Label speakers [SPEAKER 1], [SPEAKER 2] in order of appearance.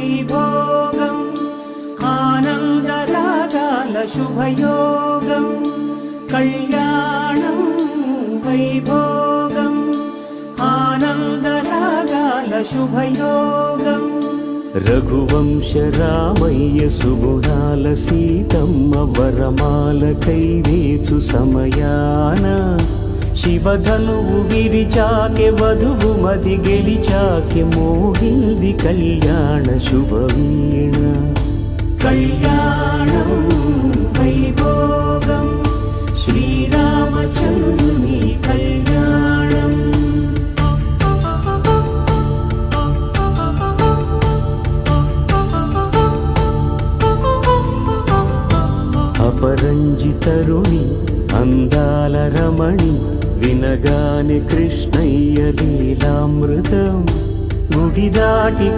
[SPEAKER 1] వైభోగం ఆనందరాగాల శుభయోగం కళ్యాణం వైభోగం ఆనందరాగాల శుభయోగం రఘువంశ రామయ్య సుగుణాల సీతమ్మ వరమాల కైవేచు సమయాన శివధనువు విరిచాకె వధువు మది గెలిచాకె మోగింది కళ్యాణ శుభవీణ కళ్యాణం వైభోగం శ్రీరామచంద్రుని కళ్యాణం అపరంజి తరుణి అందాల రమణి వినగానే కృష్ణయ్య లీలామృతం గుడి దాటి